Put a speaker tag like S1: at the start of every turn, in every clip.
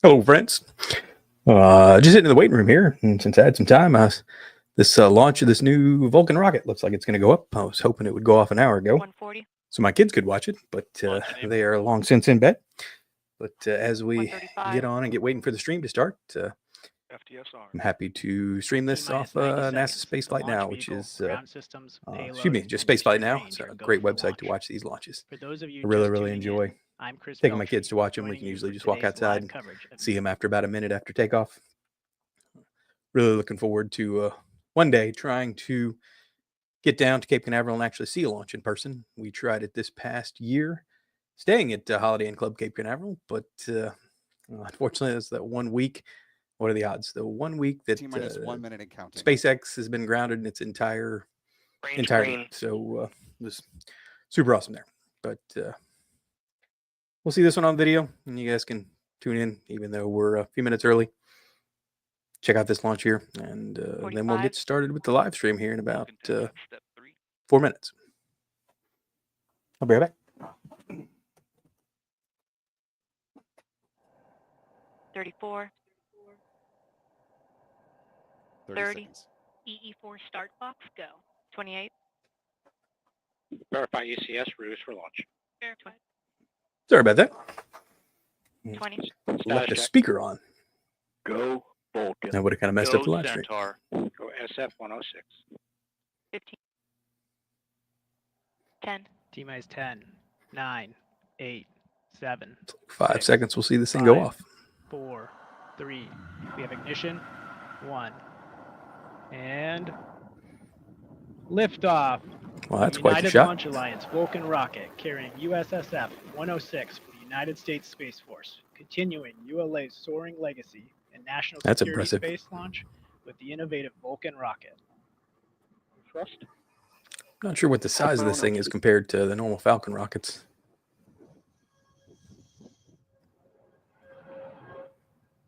S1: Hello, friends. Just sitting in the waiting room here, and since I had some time, this launch of this new Vulcan rocket looks like it's going to go up. I was hoping it would go off an hour ago,
S2: 140.
S1: so my kids could watch it, but they are long since in bed. But as we
S2: 135.
S1: get on and get waiting for the stream to start,
S3: FTSR.
S1: I'm happy to stream this off NASA Spaceflight Now, which is just Spaceflight Now. It's a great website to watch these launches.
S4: For those of you
S1: I really enjoy taking my kids to watch them. We can usually just walk outside and see them after about a minute after takeoff. Really looking forward to one day trying to get down to Cape Canaveral and actually see a launch in person. We tried it this past year, staying at Holiday Inn Club Cape Canaveral, but unfortunately, it's that 1 week. What are the odds? The 1 week that
S3: T-minus 1 minute and counting.
S1: SpaceX has been grounded in its entirety. So it was super awesome there. But we'll see this one on video, and you guys can tune in, even though we're a few minutes early. Check out this launch here, and then we'll get started with the live stream here in about 4 minutes. I'll be right back.
S2: 34. 30. EE4 start box, go. 28.
S5: Verify ECS routes for launch.
S2: Verified.
S1: Sorry about that.
S2: 20.
S1: Left the speaker on.
S5: Go Vulcan.
S1: That would have kind of messed up the live stream.
S5: Centaur. Go SF 106.
S2: 15. 10.
S4: T-minus 10, 9, 8, 7,
S1: 5
S4: 6,
S1: seconds, we'll see this thing go
S4: 5,
S1: off.
S4: 4, 3. We have ignition. 1. And liftoff.
S1: Well, that's quite the
S4: United
S1: shot.
S4: Launch Alliance Vulcan rocket carrying USSF 106 for the United States Space Force, continuing ULA's soaring legacy and national
S1: That's
S4: security
S1: impressive.
S4: space launch with the innovative Vulcan rocket.
S5: Thrust.
S1: Not sure what the size of this thing is compared to the normal Falcon rockets.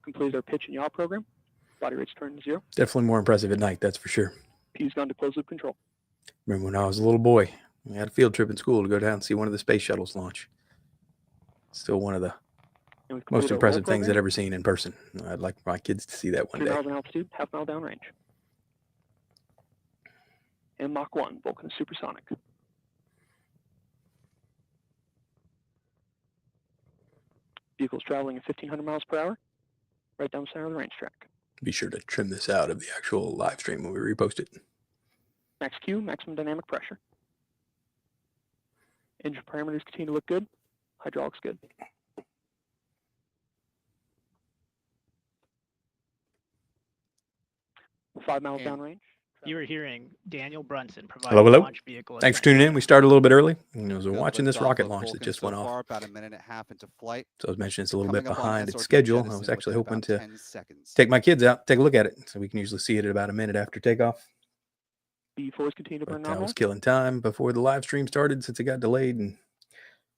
S3: Complete our pitch and yaw program. Body rates turn to 0.
S1: Definitely more impressive at night, that's for sure.
S3: P's gone to closed loop control.
S1: Remember when I was a little boy, we had a field trip in school to go down and see one of the space shuttles launch. Still one of the most impressive things I'd ever seen in person. I'd like my kids to see that one
S3: 3
S1: day.
S3: miles in altitude, half mile downrange. And Mach 1, Vulcan is supersonic. Vehicle's traveling at 1,500 miles per hour, right down the center of the range track.
S1: Be sure to trim this out of the actual live stream when we repost it.
S3: Max Q, maximum dynamic pressure. Engine parameters continue to look good. Hydraulics good. Five miles downrange.
S4: You were hearing Daniel Brunson provide
S1: Hello.
S4: launch vehicle.
S1: Thanks for tuning in. We started a little bit early. I was watching this rocket launch that just went off.
S3: About a minute and a half into flight.
S1: So I was mentioning it's a little bit behind its schedule. I was actually hoping to take my kids out, take a look at it, so we can usually see it at about a minute after takeoff.
S3: B4s continue to burn
S1: But I
S3: normal.
S1: was killing time before the live stream started since it got delayed, and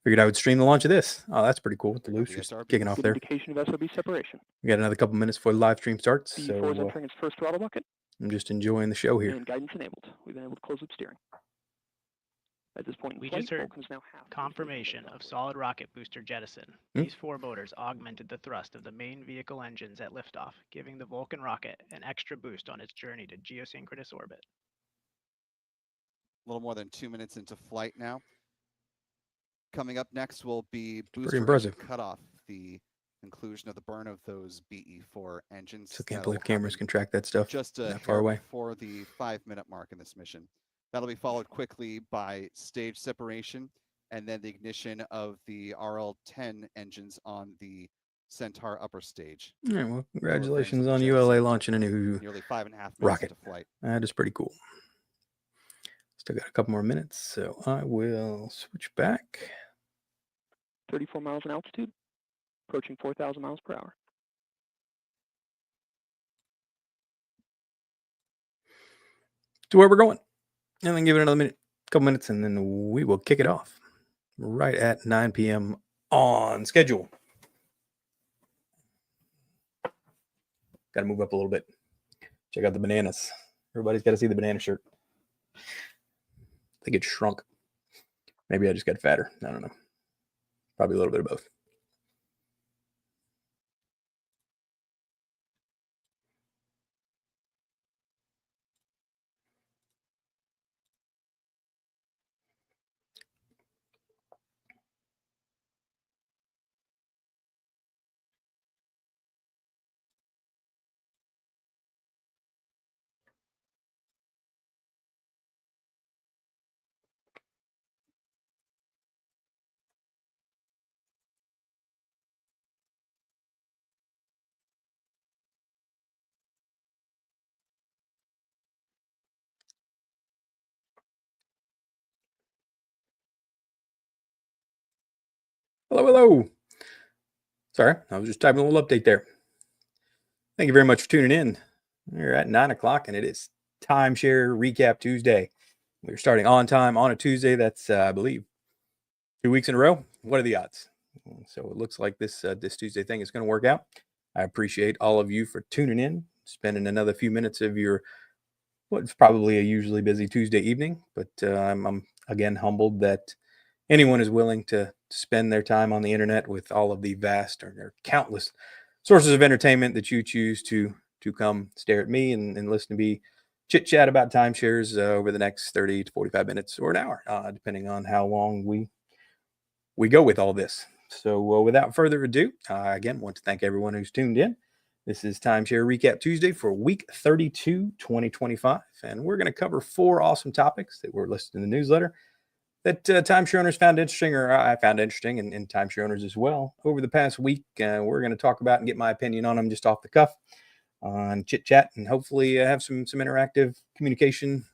S1: figured I would stream the launch of this. Oh, that's pretty cool with the boosters kicking off
S3: Good
S1: there.
S3: indication of SOB separation.
S1: We got another couple minutes before the live stream starts,
S3: B4 is
S1: so
S3: entering its first throttle bucket.
S1: I'm just enjoying the show here.
S3: And guidance enabled. We've been able to close loop steering. At this point in
S4: We
S3: flight,
S4: just heard
S3: Vulcan is now half
S4: confirmation of solid rocket booster jettison. These 4 motors augmented the thrust of the main vehicle engines at liftoff, giving the Vulcan rocket an extra boost on its journey to geosynchronous orbit.
S6: A little more than 2 minutes into flight now. Coming up next will be
S1: Pretty impressive.
S6: cutoff, the conclusion of the burn of those BE4 engines.
S1: So can't believe cameras can track that stuff
S6: just
S1: that far away.
S6: For the 5-minute mark in this mission. That'll be followed quickly by stage separation and then the ignition of the RL-10 engines on the Centaur upper stage.
S1: All right, well, congratulations on ULA launching a new
S6: nearly 5.5 minutes
S1: rocket.
S6: into flight.
S1: That is pretty cool. Still got a couple more minutes, so I will switch back.
S3: 34 miles in altitude, approaching 4,000 miles per hour.
S1: To where we're going. And then give it another couple minutes, and then we will kick it off right at 9 p.m. on schedule. Got to move up a little bit. Check out the bananas. Everybody's got to see the banana shirt. I think it shrunk. Maybe I just got fatter. I don't know. Probably a little bit of both. Hello, hello. Sorry, I was just typing a little update there. Thank you very much for tuning in. We're at 9 o'clock, and it is Timeshare Recap Tuesday. We're starting on time on a Tuesday. That's, I believe, 2 weeks in a row. What are the odds? So it looks like this Tuesday thing is going to work out. I appreciate all of you for tuning in, spending another few minutes of your what's probably a usually busy Tuesday evening. But I'm again humbled that anyone is willing to spend their time on the internet with all of the vast or countless sources of entertainment that you choose to come stare at me and listen to me chit chat about timeshares over the next 30 to 45 minutes or an hour, depending on how long we go with all this. So without further ado, again, want to thank everyone who's tuned in. This is Timeshare Recap Tuesday for week 32, 2025. And we're going to cover 4 awesome topics that were listed in the newsletter that timeshare owners found interesting, or I found interesting, and timeshare owners as well. Over the past week, we're going to talk about and get my opinion on them just off the cuff, on chit chat, and hopefully have some interactive communication,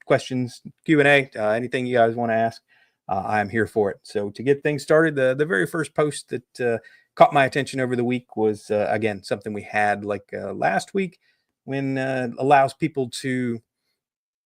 S1: questions, Q&A, anything you guys want to ask. I'm here for it. So to get things started, the very first post that caught my attention over the week was, again, something we had like last week, when allows people to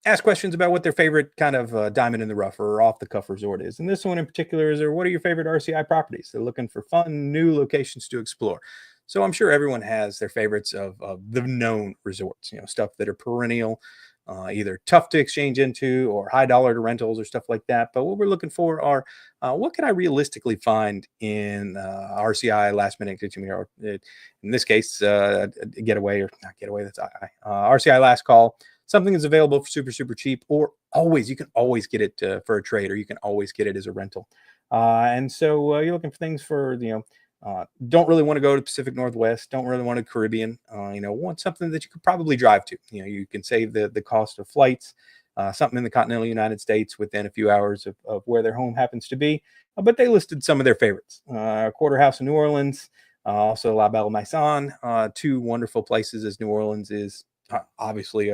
S1: ask questions about what their favorite kind of diamond in the rough or off the cuff resort is. And this one in particular is, what are your favorite RCI properties? They're looking for fun, new locations to explore. So I'm sure everyone has their favorites of the known resorts, stuff that are perennial, either tough to exchange into or high dollar to rentals or stuff like that. But what we're looking for are what can I realistically find in RCI last minute, in this case, getaway or not getaway, that's RCI last call. Something is available for super cheap, or you can always get it for a trade, or you can always get it as a rental. And so you're looking for things for, don't really want to go to Pacific Northwest, don't really want to Caribbean, want something that you could probably drive to. You can save the cost of flights, something in the continental United States within a few hours of where their home happens to be. But they listed some of their favorites. Quarter House in New Orleans, also La Belle Maison, 2 wonderful places, as New Orleans is obviously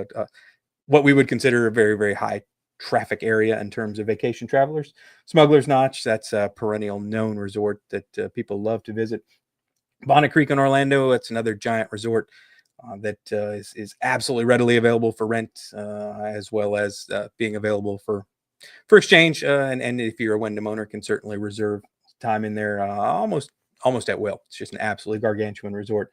S1: what we would consider a very, very high traffic area in terms of vacation travelers. Smuggler's Notch, that's a perennial known resort that people love to visit. Bonnet Creek in Orlando, that's another giant resort that is absolutely readily available for rent, as well as being available for exchange. And if you're a Wyndham owner, can certainly reserve time in there almost at will. It's just an absolutely gargantuan resort.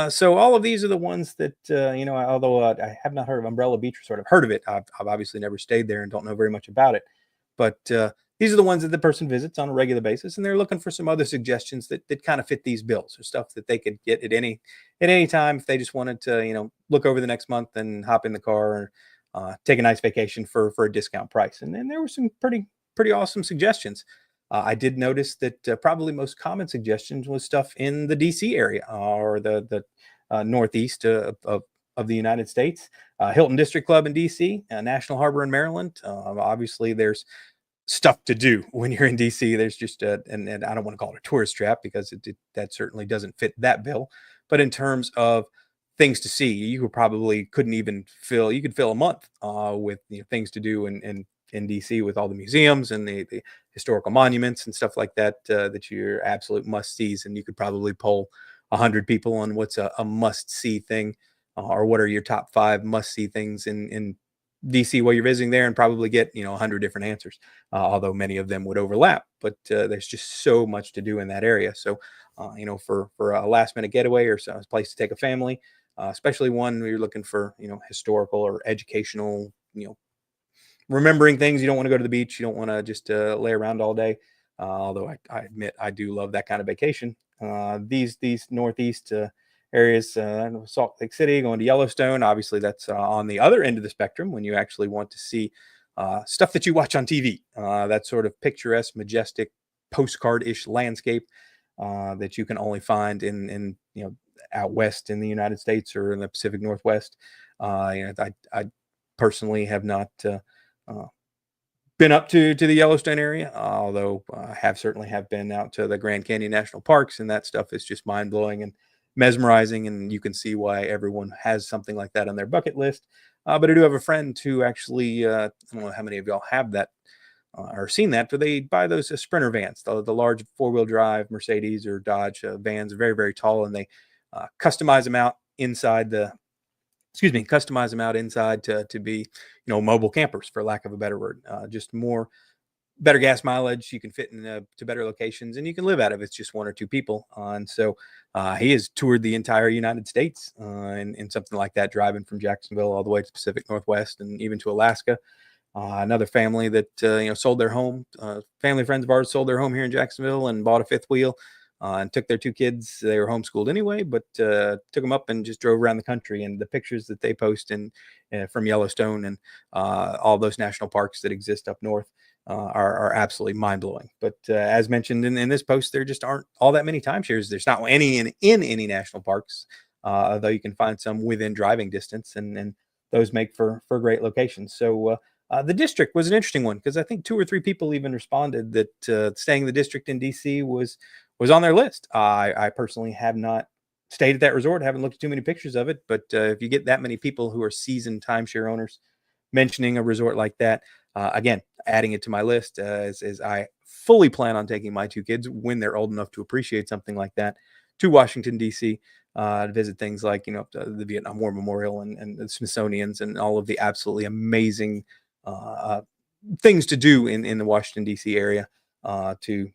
S1: So all of these are the ones that, although I have not heard of Umbrella Beach Resort, I've heard of it. I've obviously never stayed there and don't know very much about it. But these are the ones that the person visits on a regular basis, and they're looking for some other suggestions that kind of fit these bills, or stuff that they could get at any time if they just wanted to, look over the next month and hop in the car or take a nice vacation for a discount price. And then there were some pretty awesome suggestions. I did notice that probably most common suggestions was stuff in the DC area or the northeast of the United States. Hilton District Club in DC, National Harbor in Maryland. Obviously, there's stuff to do when you're in DC. There's just and I don't want to call it a tourist trap, because that certainly doesn't fit that bill. But in terms of things to see, you could fill a month with things to do in DC, with all the museums and the historical monuments and stuff like that, that you're absolute must sees. And you could probably poll 100 people on what's a must see thing, or what are your top 5 must see things in DC while you're visiting there, and probably get 100 different answers, although many of them would overlap. But there's just so much to do in that area. So for a last minute getaway or a place to take a family, especially one where you're looking for historical or educational, remembering things. You don't want to go to the beach. You don't want to just lay around all day. Although I admit I do love that kind of vacation. These northeast areas, Salt Lake City, going to Yellowstone. Obviously, that's on the other end of the spectrum when you actually want to see stuff that you watch on TV. That sort of picturesque, majestic, postcard-ish landscape that you can only find in out west in the United States or in the Pacific Northwest. I personally have not been up to the Yellowstone area, although I certainly have been out to the Grand Canyon National Parks, and that stuff is just mind-blowing and mesmerizing, and you can see why everyone has something like that on their bucket list. But I do have a friend who actually, I don't know how many of y'all have that or seen that, but they buy those Sprinter vans, the large 4-wheel drive Mercedes or Dodge vans, very, very tall, and they customize them out inside to be, mobile campers, for lack of a better word. Just better gas mileage. You can fit to better locations, and you can live out of it. It's just 1 or 2 people. And so he has toured the entire United States in something like that, driving from Jacksonville all the way to the Pacific Northwest and even to Alaska. Another family that sold their home. Family friends of ours sold their home here in Jacksonville and bought a 5th wheel and took their 2 kids. They were homeschooled anyway, but took them up and just drove around the country. And the pictures that they post from Yellowstone and all those national parks that exist up north are absolutely mind-blowing. But as mentioned in this post, there just aren't all that many timeshares. There's not any in any national parks, although you can find some within driving distance, and those make for great locations. So the district was an interesting one, because I think 2 or 3 people even responded that staying in the district in DC was on their list. I personally have not stayed at that resort, haven't looked at too many pictures of it, but if you get that many people who are seasoned timeshare owners mentioning a resort like that, again, adding it to my list, as I fully plan on taking my 2 kids, when they're old enough to appreciate something like that, to Washington, D.C., to visit things like, the Vietnam War Memorial and the Smithsonian's and all of the absolutely amazing things to do in the Washington, D.C. area to,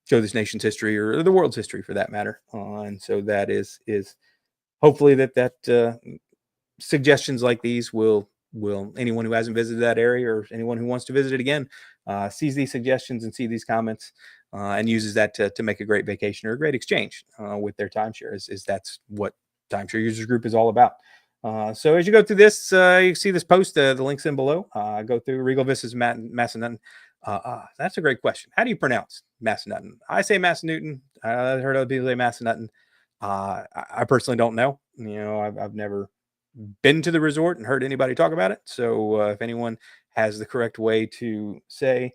S1: show this nation's history, or the world's history for that matter. And so that is hopefully that suggestions like these will anyone who hasn't visited that area, or anyone who wants to visit it again, sees these suggestions and see these comments and uses that to make a great vacation or a great exchange with their timeshare. Is that's what Timeshare Users Group is all about. So as you go through this, you see this post, the link's in below. Go through Regal Vistas Massanutten. That's a great question. How do you pronounce Massanutten? I say Massanutten. I've heard other people say Massanutten. I personally don't know. I've never been to the resort and heard anybody talk about it. So if anyone has the correct way to say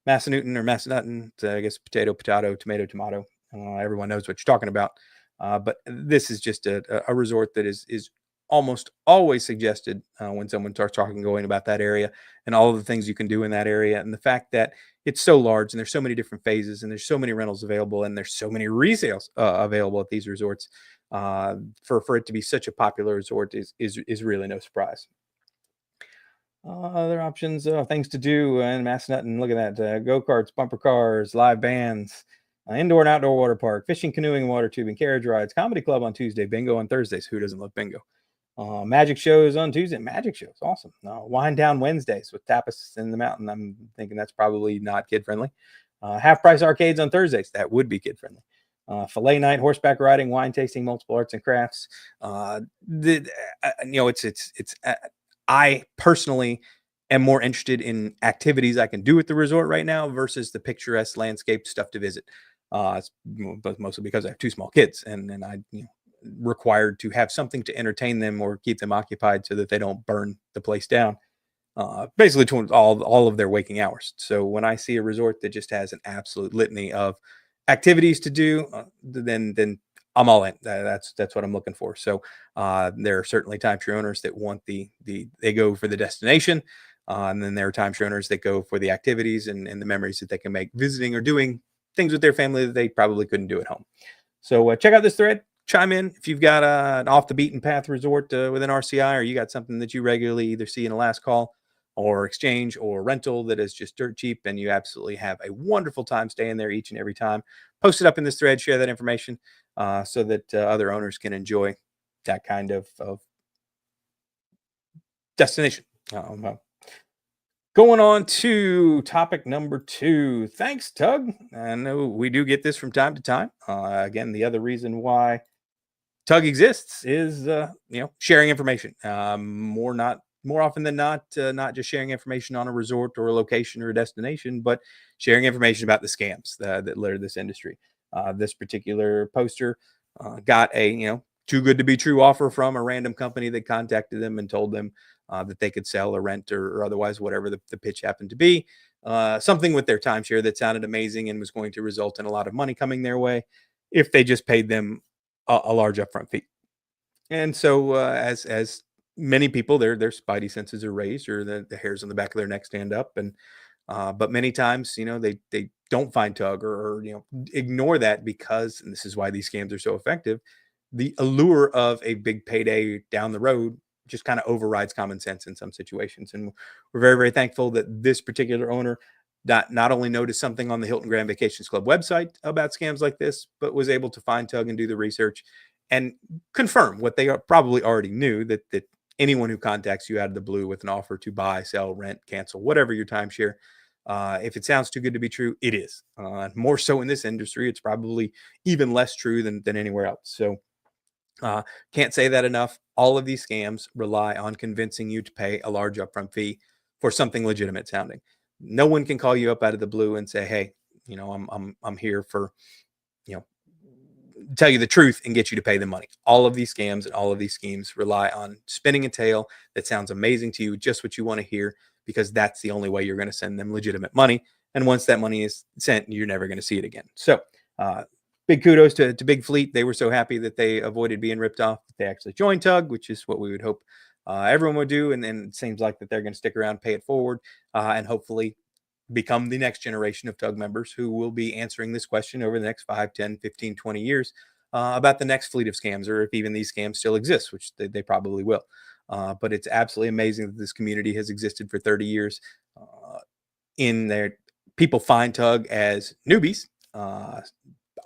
S1: Massanutten or Massanutten, I guess potato, tomato, tomato. Everyone knows what you're talking about. But this is just a resort that is almost always suggested when someone starts going about that area and all of the things you can do in that area. And the fact that it's so large, and there's so many different phases, and there's so many rentals available, and there's so many resales available at these resorts, for it to be such a popular resort is really no surprise. Other options, things to do in Massanutten. Look at that. Go-karts, bumper cars, live bands, indoor and outdoor water park, fishing, canoeing, water tubing, carriage rides, comedy club on Tuesday, bingo on Thursdays. Who doesn't love bingo? Magic shows on Tuesday. Magic shows, awesome. Wine down Wednesdays with tapas in the mountain. I'm thinking that's probably not kid friendly. Half price arcades on Thursdays. That would be kid friendly. Filet night, horseback riding, wine tasting, multiple arts and crafts. I personally am more interested in activities I can do at the resort right now versus the picturesque landscape stuff to visit. It's mostly because I have 2 small kids, and I required to have something to entertain them or keep them occupied so that they don't burn the place down. Basically to all of their waking hours. So when I see a resort that just has an absolute litany of activities to do, then I'm all in. That's what I'm looking for. So there are certainly timeshare owners that want they go for the destination, and then there are timeshare owners that go for the activities and the memories that they can make visiting or doing things with their family that they probably couldn't do at home. So check out this thread. Chime in if you've got an off the beaten path resort within RCI, or you got something that you regularly either see in a last call or exchange or rental that is just dirt cheap, and you absolutely have a wonderful time staying there each and every time. Post it up in this thread, share that information so that other owners can enjoy that kind of destination. Going on to topic number 2. Thanks, Tug. I know we do get this from time to time. Again, the other reason why Tug exists is sharing information. More often than not just sharing information on a resort or a location or a destination, but sharing information about the scams that litter this industry. This particular poster got a too good to be true offer from a random company that contacted them and told them that they could sell or rent or otherwise whatever the pitch happened to be, something with their timeshare that sounded amazing and was going to result in a lot of money coming their way if they just paid them a large upfront fee. And so as many people, their spidey senses are raised, or the hairs on the back of their neck stand up, and But many times, they don't find tug or ignore that because, and this is why these scams are so effective, the allure of a big payday down the road just kind of overrides common sense in some situations. And we're very, very thankful that this particular owner not only noticed something on the Hilton Grand Vacations Club website about scams like this, but was able to find tug and do the research and confirm what they probably already knew, that anyone who contacts you out of the blue with an offer to buy, sell, rent, cancel, whatever your timeshare, if it sounds too good to be true, it is. More so in this industry, it's probably even less true than anywhere else. So can't say that enough. All of these scams rely on convincing you to pay a large upfront fee for something legitimate sounding. No one can call you up out of the blue and say, "Hey, I'm here for, tell you the truth and get you to pay the money." All of these scams and all of these schemes rely on spinning a tale that sounds amazing to you, just what you want to hear, because that's the only way you're going to send them legitimate money. And once that money is sent, you're never going to see it again. So, big kudos to Big Fleet. They were so happy that they avoided being ripped off that they actually joined Tug, which is what we would hope everyone would do. And it seems like that they're going to stick around, pay it forward, and hopefully become the next generation of Tug members who will be answering this question over the next 5, 10, 15, 20 years about the next fleet of scams, or if even these scams still exist, which they probably will. But it's absolutely amazing that this community has existed for 30 years. In there, people find Tug as newbies,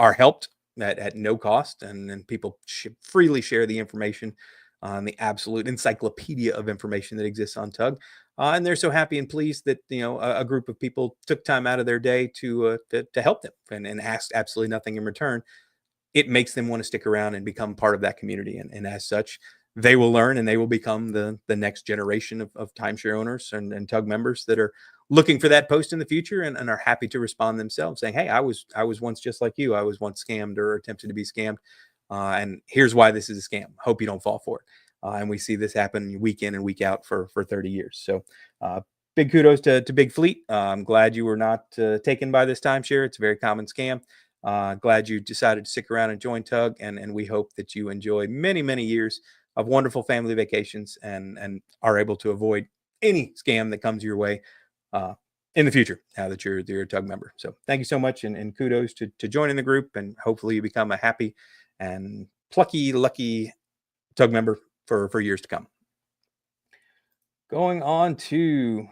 S1: are helped at no cost, and then people freely share the information on the absolute encyclopedia of information that exists on Tug. And they're so happy and pleased that a group of people took time out of their day to help them and asked absolutely nothing in return. It makes them want to stick around and become part of that community, and as such, they will learn and they will become the next generation of timeshare owners and Tug members that are looking for that post in the future and are happy to respond themselves, saying, "Hey, I was once just like you. I was once scammed or attempted to be scammed, and here's why this is a scam. Hope you don't fall for it." And we see this happen week in and week out for 30 years. So big kudos to Big Fleet. I'm glad you were not taken by this timeshare. It's a very common scam. Glad you decided to stick around and join Tug, and we hope that you enjoy many, many years of wonderful family vacations and are able to avoid any scam that comes your way in the future now that you're a Tug member. So thank you so much, and kudos to joining the group, and hopefully you become a happy and plucky, lucky Tug member for years to come. Going on to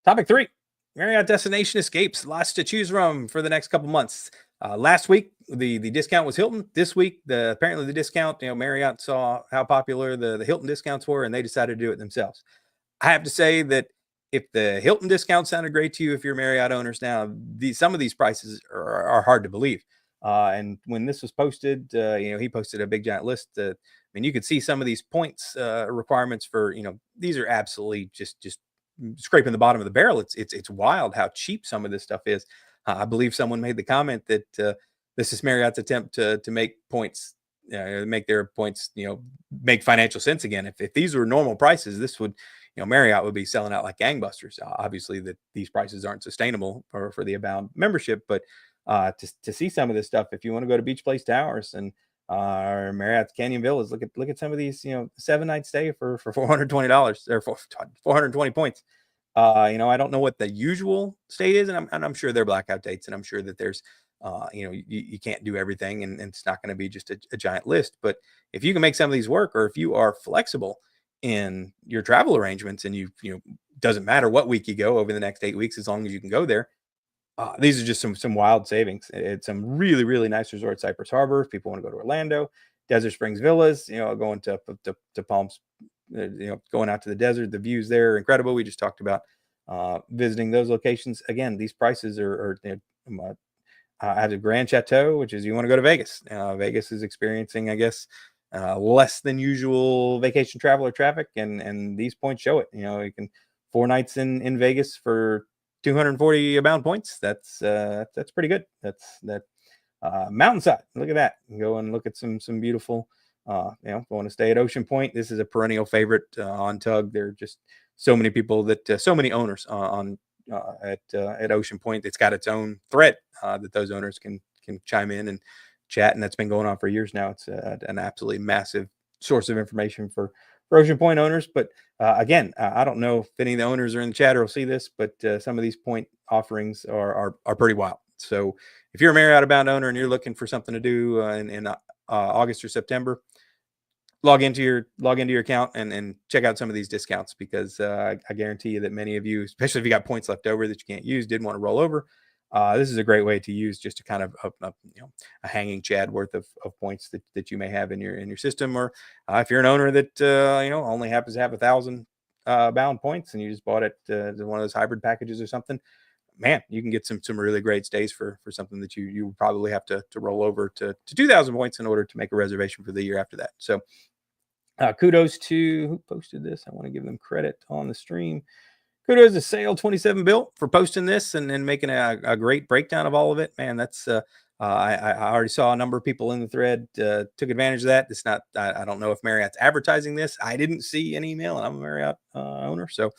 S1: topic 3. Marriott destination escapes. Lots to choose from for the next couple months. Last week, the discount was Hilton. This week, apparently the discount, Marriott saw how popular the Hilton discounts were, and they decided to do it themselves. I have to say that if the Hilton discount sounded great to you, if you're Marriott owners now, some of these prices are hard to believe. And when this was posted, he posted a big giant list. You could see some of these points requirements for, these are absolutely just scraping the bottom of the barrel. It's wild how cheap some of this stuff is. I believe someone made the comment that this is Marriott's attempt to make points, make their points, make financial sense again. If these were normal prices, this would, Marriott would be selling out like gangbusters. Obviously, that these prices aren't sustainable for the Abound membership, but to see some of this stuff, if you want to go to Beach Place Towers and or Marriott's Canyon Villas, look at some of these, 7-night stay for $420 or for 420 points. I don't know what the usual state is, and I'm sure there are blackout dates, and I'm sure that there's, you can't do everything, and it's not going to be just a giant list. But if you can make some of these work, or if you are flexible in your travel arrangements, and doesn't matter what week you go over the next 8 weeks, as long as you can go there. These are just some wild savings. It's some really, really nice resort. Cypress Harbor, if people want to go to Orlando, Desert Springs Villas, going to Palms, going out to the desert. The views there are incredible. We just talked about visiting those locations. Again, these prices are I have the Grand Chateau, which is you want to go to Vegas. Vegas is experiencing, I guess, less than usual vacation traveler traffic, and these points show it. You can 4 nights in Vegas for 240 Abound points. That's pretty good. That's Mountainside. Look at that. Go and look at some beautiful. Going to stay at Ocean Point. This is a perennial favorite on Tug. There are just so many people that so many owners at Ocean Point. It's got its own thread that those owners can chime in and chat, and that's been going on for years now. It's an absolutely massive source of information for Ocean Point owners. But again, I don't know if any of the owners are in the chat or will see this, but some of these point offerings are pretty wild. So if you're a Marriott Abound owner and you're looking for something to do in August or September, log into your account and check out some of these discounts, because I guarantee you that many of you, especially if you got points left over that you can't use, didn't want to roll over, this is a great way to use just to kind of a hanging chad worth of points that you may have in your system. Or if you're an owner that only happens to have 1,000 bound points and you just bought it one of those hybrid packages or something, man, you can get some really great stays for something that you would probably have to roll over to 2,000 points in order to make a reservation for the year after that. So kudos to who posted this. I want to give them credit on the stream. Kudos to Sale 27 Bill for posting this and making a great breakdown of all of it. Man, that's I already saw a number of people in the thread took advantage of that. It's not, I don't know if Marriott's advertising this. I didn't see an email, and I'm a Marriott owner. So,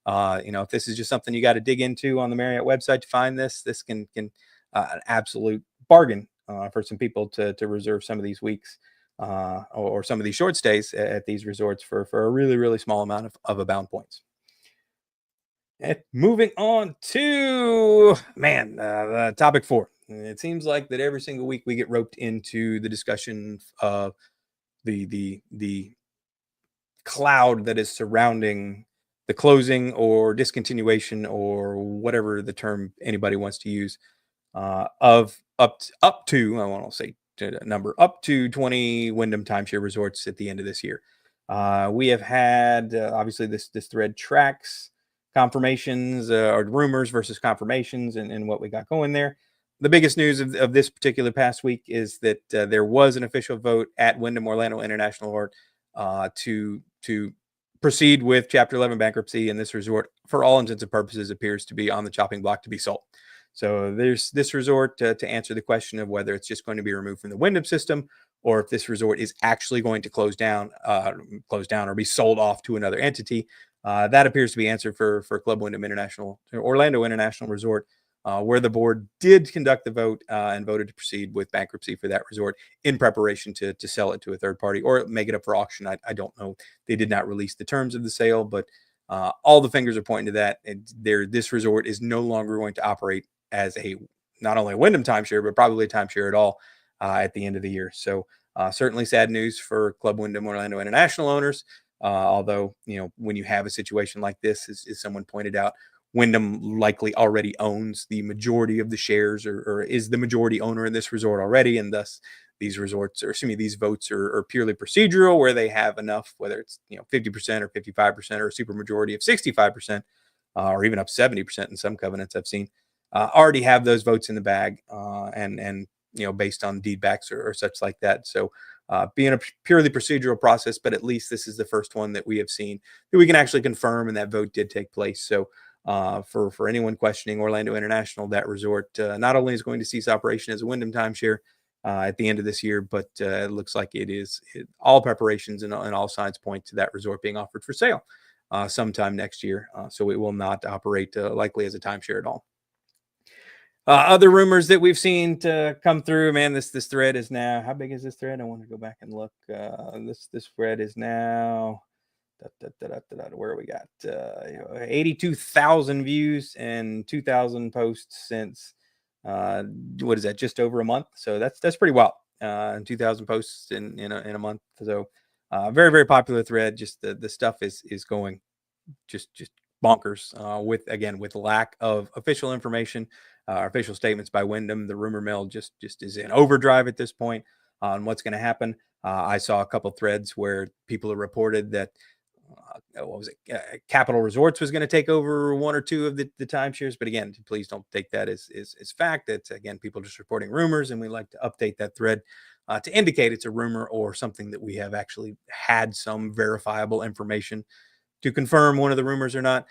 S1: if this is just something you got to dig into on the Marriott website to find this can an absolute bargain for some people to reserve some of these weeks or some of these short stays at these resorts for a really, really small amount of Abound points. And moving on to topic 4. It seems like that every single week we get roped into the discussion of the cloud that is surrounding the closing or discontinuation, or whatever the term anybody wants to use, of up to I want to say a number, up to 20 Wyndham timeshare resorts at the end of this year. We have had obviously this thread tracks confirmations or rumors versus confirmations and what we got going there. The biggest news of this particular past week is that there was an official vote at Wyndham Orlando International Resort to proceed with Chapter 11 bankruptcy, and this resort, for all intents and purposes, appears to be on the chopping block to be sold. So there's this resort to answer the question of whether it's just going to be removed from the Wyndham system, or if this resort is actually going to close down or be sold off to another entity. That appears to be answered for Club Wyndham Orlando International Resort, where the board did conduct the vote and voted to proceed with bankruptcy for that resort in preparation to sell it to a third party or make it up for auction. I don't know. They did not release the terms of the sale, but all the fingers are pointing to that. And this resort is no longer going to operate as not only a Wyndham timeshare, but probably a timeshare at all at the end of the year. So certainly sad news for Club Wyndham Orlando International owners. Although, when you have a situation like this, as someone pointed out, Wyndham likely already owns the majority of the shares or is the majority owner in this resort already. And thus these votes are purely procedural, where they have enough, whether it's 50% or 55% or a super majority of 65%, or even up 70% in some covenants I've seen, already have those votes in the bag, and based on deed backs or such like that. So being a purely procedural process, but at least this is the first one that we have seen that we can actually confirm, and that vote did take place. So for anyone questioning Orlando International, that resort not only is going to cease operation as a Wyndham timeshare at the end of this year, but it looks like all preparations and all signs point to that resort being offered for sale sometime next year. So it will not operate likely as a timeshare at all. Other rumors that we've seen to come through, man, this thread is now, how big is this thread? I want to go back and look. This thread is now, where we got 82,000 views and 2,000 posts since what is that, just over a month. So that's pretty wild. 2,000 posts in a month. So very, very popular thread. Just the stuff is going just bonkers with lack of official information, official statements by Wyndham. The rumor mill just is in overdrive at this point on what's going to happen. I saw a couple threads where people have reported that Capital Resorts was going to take over one or two of the timeshares. But again, please don't take that as fact. It's, again, people just reporting rumors, and we like to update that thread to indicate it's a rumor or something that we have actually had some verifiable information to confirm one of the rumors or not.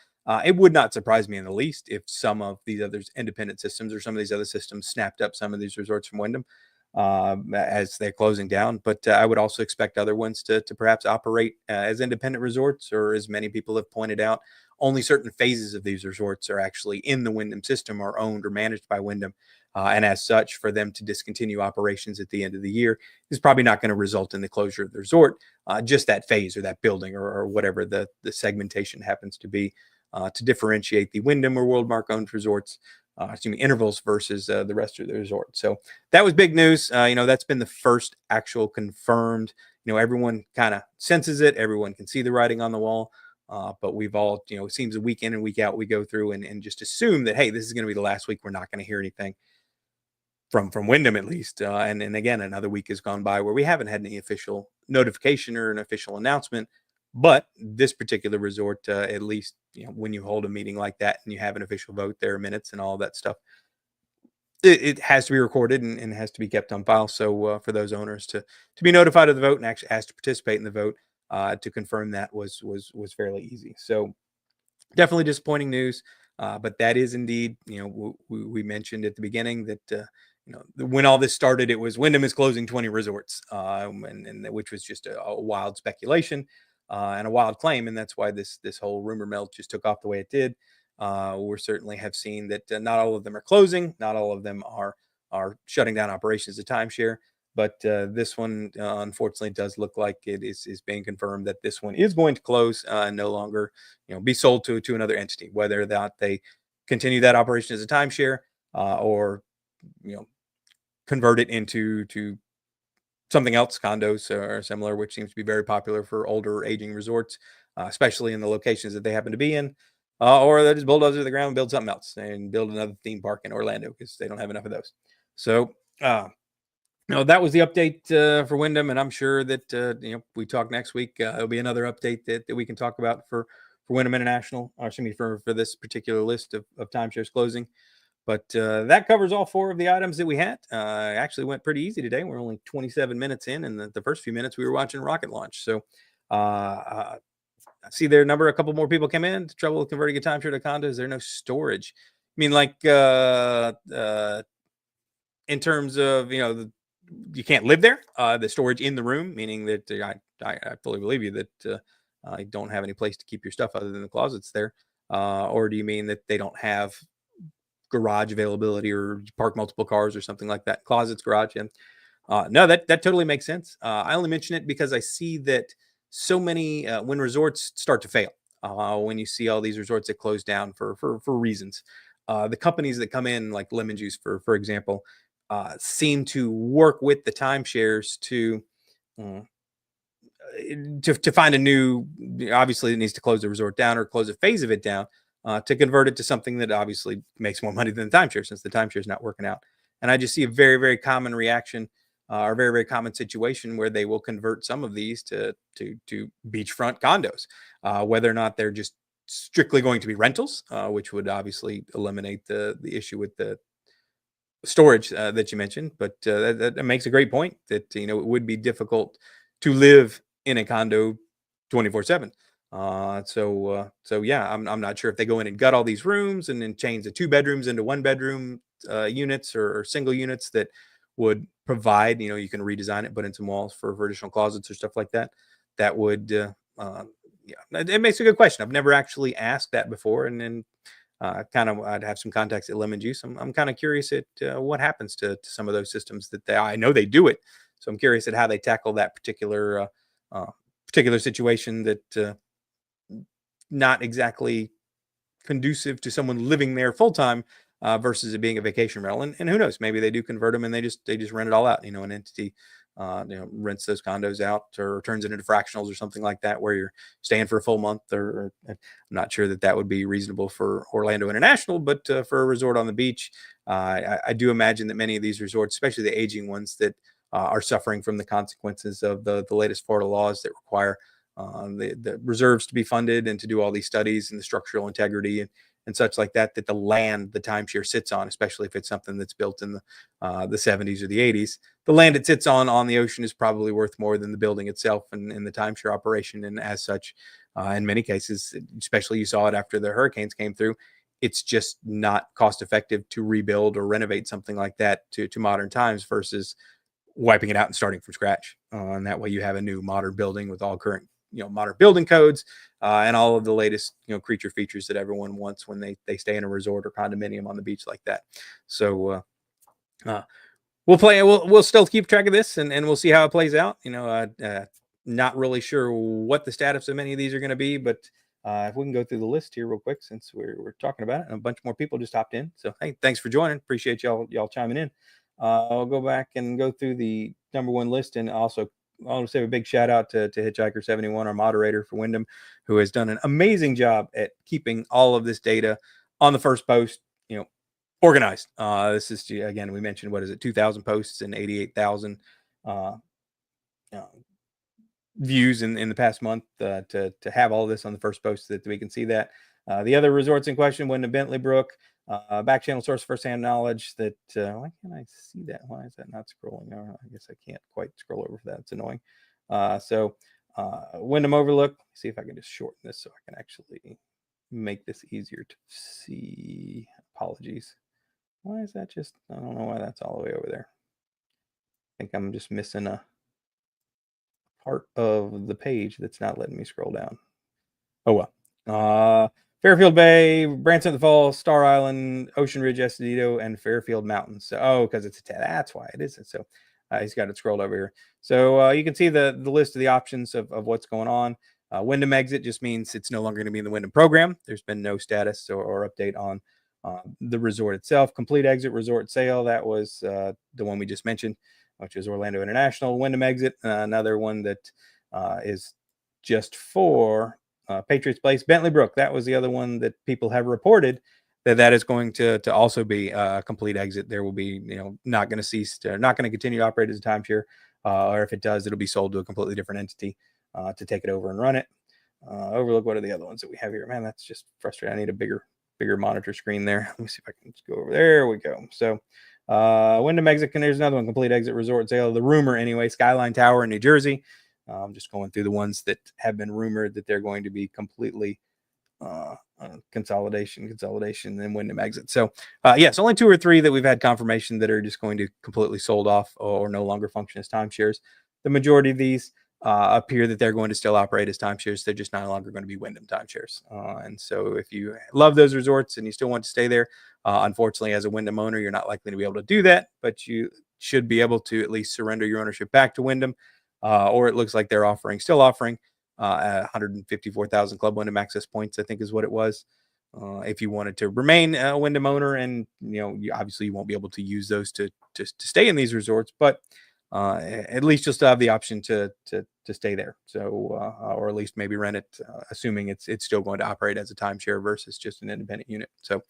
S1: It would not surprise me in the least if some of these other independent systems or some of these other systems snapped up some of these resorts from Wyndham as they're closing down. But I would also expect other ones to perhaps operate as independent resorts, or, as many people have pointed out, only certain phases of these resorts are actually in the Wyndham system or owned or managed by Wyndham. And as such, for them to discontinue operations at the end of the year is probably not going to result in the closure of the resort, just that phase or that building or whatever the segmentation happens to be, to differentiate the Wyndham or WorldMark owned resorts, intervals versus the rest of the resort. So that was big news. That's been the first actual confirmed. Everyone kind of senses it. Everyone can see the writing on the wall. But we've all, it seems a week in and week out we go through and just assume that, hey, this is going to be the last week. We're not going to hear anything from Wyndham at least. And again, another week has gone by where we haven't had any official notification or an official announcement. But this particular resort, at least, when you hold a meeting like that and you have an official vote, there are minutes and all that stuff. It has to be recorded and has to be kept on file. So for those owners to be notified of the vote and actually asked to participate in the vote, to confirm that was fairly easy. So definitely disappointing news. But that is indeed, we mentioned at the beginning that, when all this started, it was Wyndham is closing 20 resorts, and which was just a wild speculation and a wild claim. And that's why this whole rumor mill just took off the way it did. We certainly have seen that not all of them are closing. Not all of them are shutting down operations at Timeshare. But this one, unfortunately, does look like it is being confirmed that this one is going to close and no longer, be sold to another entity, whether that they continue that operation as a timeshare or, convert it into something else, condos or similar, which seems to be very popular for older aging resorts, especially in the locations that they happen to be in. Or they just bulldoze to the ground and build something else and build another theme park in Orlando because they don't have enough of those. So, that was the update for Wyndham, and I'm sure that we talk next week. There'll be another update that we can talk about for Wyndham International, or excuse me, for this particular list of timeshares closing. But that covers all 4 of the items that we had. Actually went pretty easy today. We're only 27 minutes in, and the first few minutes we were watching rocket launch. So I see their number. A couple more people came in. Trouble converting a timeshare to condo. Is there no storage? I mean, like in terms of you can't live there. The storage in the room, meaning that I fully believe you that you don't have any place to keep your stuff other than the closets there. Or do you mean that they don't have garage availability or park multiple cars or something like that? Closets, garage, and no, that totally makes sense. I only mention it because I see that so many when resorts start to fail, when you see all these resorts that close down for reasons, the companies that come in, like Lemon Juice, for example, seem to work with the timeshares to find a new. Obviously, it needs to close the resort down or close a phase of it down to convert it to something that obviously makes more money than the timeshare, since the timeshare is not working out. And I just see a very, very common reaction, or very, very common situation where they will convert some of these to beachfront condos, whether or not they're just strictly going to be rentals, which would obviously eliminate the issue with the storage that you mentioned. But that makes a great point that it would be difficult to live in a condo 24/7. So yeah, I'm not sure if they go in and gut all these rooms and then change the 2 bedrooms into 1 bedroom units or single units that would provide, you can redesign it, put in some walls for additional closets or stuff like that. That would, it makes a good question. I've never actually asked that before. And then I'd have some contacts at Lemon Juice. I'm kind of curious at what happens to some of those systems that I know they do it. So I'm curious at how they tackle that particular situation that not exactly conducive to someone living there full time versus it being a vacation rental. And who knows, maybe they do convert them and they just rent it all out. An entity rents those condos out or turns it into fractionals or something like that, where you're staying for a full month. Or I'm not sure that would be reasonable for Orlando International, but for a resort on the beach, I do imagine that many of these resorts, especially the aging ones that are suffering from the consequences of the latest Florida laws that require the reserves to be funded and to do all these studies and the structural integrity and such like that the land the timeshare sits on, especially if it's something that's built in the 70s or the 80s, the land it sits on the ocean is probably worth more than the building itself and the timeshare operation. And as such, in many cases, especially you saw it after the hurricanes came through, it's just not cost effective to rebuild or renovate something like that to modern times versus wiping it out and starting from scratch. And that way you have a new modern building with all current modern building codes and all of the latest creature features that everyone wants when they stay in a resort or condominium on the beach like that. So We'll still keep track of this, and we'll see how it plays out. Not really sure what the status of many of these are going to be, but if we can go through the list here real quick, since we're talking about it, and a bunch more people just hopped in. So hey, thanks for joining. Appreciate y'all chiming in. I'll go back and go through the #1 list, and also I'll say a big shout out to Hitchhiker71, our moderator for Wyndham, who has done an amazing job at keeping all of this data on the first post, organized. This is, again, we mentioned, 2,000 posts and 88,000 views in the past month, to have all of this on the first post so that we can see that. The other resorts in question, Wyndham Bentley Brook, back channel source firsthand knowledge. That why can't I see that? Why is that not scrolling? I guess I can't quite scroll over for that. It's annoying. Wyndham Overlook. See if I can just shorten this so I can actually make this easier to see. Apologies. Why is that just? I don't know why that's all the way over there. I think I'm just missing a part of the page that's not letting me scroll down. Oh well. Fairfield Bay, Branson Falls, Star Island, Ocean Ridge, Escondido, and Fairfield Mountains. So, because it's that's why it isn't. So he's got it scrolled over here. So you can see the list of the options of what's going on. Wyndham exit just means it's no longer going to be in the Wyndham program. There's been no status or update on the resort itself. Complete exit, resort sale. That was the one we just mentioned, which is Orlando International. Wyndham exit, another one that is just for Patriots Place. Bentley Brook, that was the other one that people have reported that is going to also be a complete exit. There will be, not going to cease, not going to continue to operate as a timeshare, or if it does, it'll be sold to a completely different entity to take it over and run it. Overlook, what are the other ones that we have here? Man, that's just frustrating. I need a bigger monitor screen there. Let me see if I can just go over there. We go. So Wyndham exit, there's another one, complete exit, resort sale. The rumor anyway, Skyline Tower in New Jersey. I'm just going through the ones that have been rumored that they're going to be completely consolidation, and Wyndham exit. So yes, only 2 or 3 that we've had confirmation that are just going to completely sold off or no longer function as timeshares. The majority of these appear that they're going to still operate as timeshares. They're just no longer going to be Wyndham timeshares. And so if you love those resorts and you still want to stay there, unfortunately, as a Wyndham owner, you're not likely to be able to do that, but you should be able to at least surrender your ownership back to Wyndham. Or it looks like they're still offering 154,000 Club Wyndham access points, I think is what it was. If you wanted to remain a Wyndham owner, and obviously you won't be able to use those to stay in these resorts, but at least you'll still have the option to stay there. So or at least maybe rent it, assuming it's still going to operate as a timeshare versus just an independent unit. So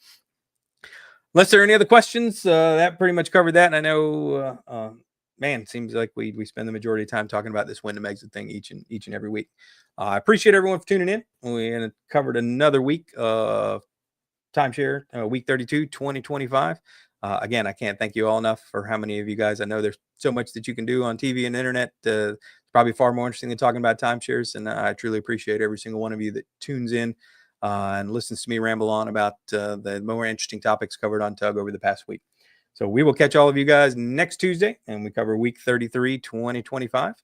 S1: unless there are any other questions, that pretty much covered that. And I know man, seems like we spend the majority of time talking about this Wyndham exit thing each and every week. I appreciate everyone for tuning in. We covered another week of timeshare, week 32, 2025. Again, I can't thank you all enough for how many of you guys. I know there's so much that you can do on TV and internet. It's probably far more interesting than talking about timeshares, and I truly appreciate every single one of you that tunes in and listens to me ramble on about the more interesting topics covered on Tug over the past week. So we will catch all of you guys next Tuesday, and we cover week 33, 2025.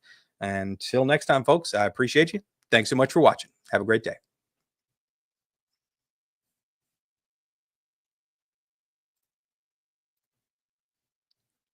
S1: Until next time, folks, I appreciate you. Thanks so much for watching. Have a great day.